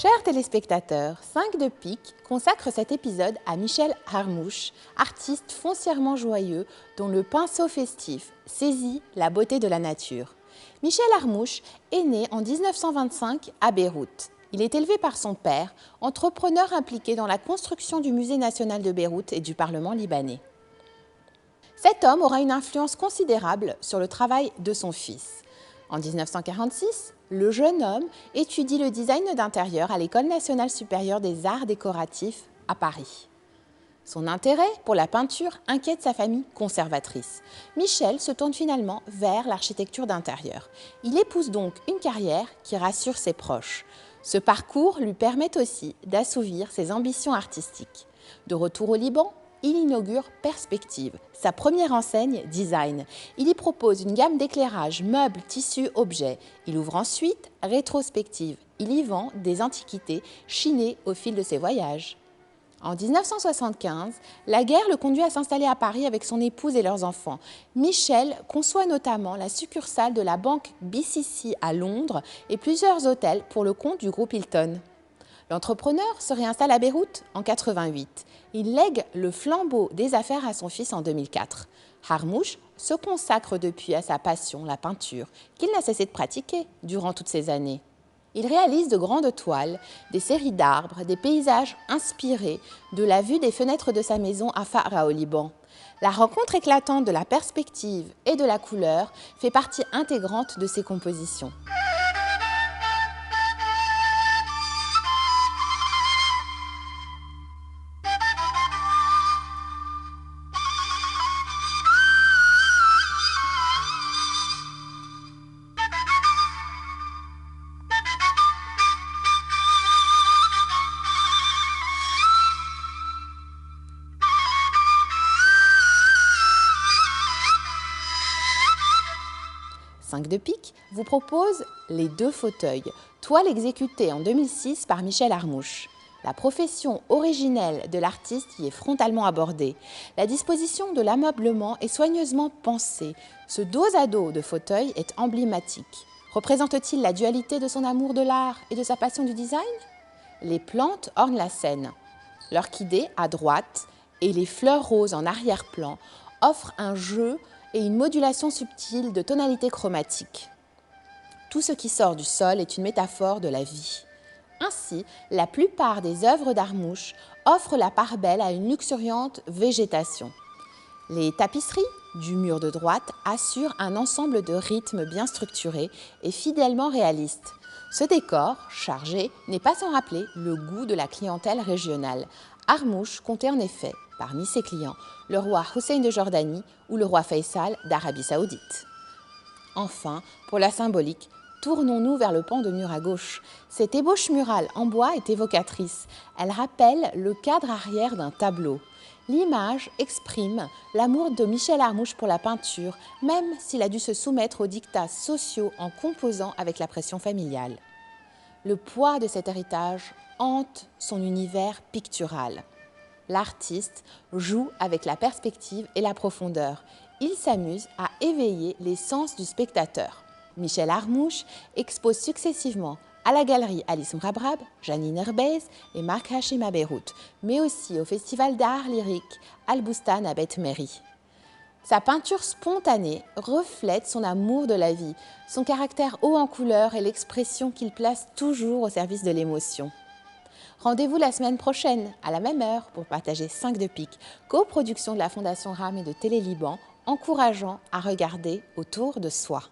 Chers téléspectateurs, 5 de pique consacre cet épisode à Michel Armouche, artiste foncièrement joyeux dont le pinceau festif saisit la beauté de la nature. Michel Armouche est né en 1925 à Beyrouth. Il est élevé par son père, entrepreneur impliqué dans la construction du Musée national de Beyrouth et du Parlement libanais. Cet homme aura une influence considérable sur le travail de son fils. En 1946, le jeune homme étudie le design d'intérieur à l'École nationale supérieure des arts décoratifs à Paris. Son intérêt pour la peinture inquiète sa famille conservatrice. Michel se tourne finalement vers l'architecture d'intérieur. Il épouse donc une carrière qui rassure ses proches. Ce parcours lui permet aussi d'assouvir ses ambitions artistiques. De retour au Liban, il inaugure Perspective, sa première enseigne design. Il y propose une gamme d'éclairages, meubles, tissus, objets. Il ouvre ensuite Rétrospective. Il y vend des antiquités chinées au fil de ses voyages. En 1975, la guerre le conduit à s'installer à Paris avec son épouse et leurs enfants. Michel conçoit notamment la succursale de la banque BCC à Londres et plusieurs hôtels pour le compte du groupe Hilton. L'entrepreneur se réinstalle à Beyrouth en 1988. Il lègue le flambeau des affaires à son fils en 2004. Armouche se consacre depuis à sa passion, la peinture, qu'il n'a cessé de pratiquer durant toutes ces années. Il réalise de grandes toiles, des séries d'arbres, des paysages inspirés de la vue des fenêtres de sa maison à Fara au Liban. La rencontre éclatante de la perspective et de la couleur fait partie intégrante de ses compositions. De pique vous propose les deux fauteuils, toile exécutée en 2006 par Michel Armouche. La profession originelle de l'artiste y est frontalement abordée. La disposition de l'ameublement est soigneusement pensée. Ce dos à dos de fauteuil est emblématique. Représente-t-il la dualité de son amour de l'art et de sa passion du design? Les plantes ornent la scène. L'orchidée à droite et les fleurs roses en arrière-plan offrent un jeu et une modulation subtile de tonalités chromatiques. Tout ce qui sort du sol est une métaphore de la vie. Ainsi, la plupart des œuvres d'Armouche offrent la part belle à une luxuriante végétation. Les tapisseries du mur de droite assurent un ensemble de rythmes bien structurés et fidèlement réalistes. Ce décor, chargé, n'est pas sans rappeler le goût de la clientèle régionale. Armouche comptait en effet, parmi ses clients, le roi Hussein de Jordanie ou le roi Faisal d'Arabie Saoudite. Enfin, pour la symbolique, tournons-nous vers le pan de mur à gauche. Cette ébauche murale en bois est évocatrice. Elle rappelle le cadre arrière d'un tableau. L'image exprime l'amour de Michel Armouche pour la peinture, même s'il a dû se soumettre aux dictats sociaux en composant avec la pression familiale. Le poids de cet héritage hante son univers pictural. L'artiste joue avec la perspective et la profondeur. Il s'amuse à éveiller les sens du spectateur. Michel Armouche expose successivement à la galerie Alice Mrabrab, Janine Herbez et Marc Hachim à Beyrouth, mais aussi au festival d'art lyrique Al-Boustan à Beth Meri. Sa peinture spontanée reflète son amour de la vie, son caractère haut en couleur et l'expression qu'il place toujours au service de l'émotion. Rendez-vous la semaine prochaine, à la même heure, pour partager 5 de pique, coproduction de la Fondation RAM et de Télé Liban, encourageant à regarder autour de soi.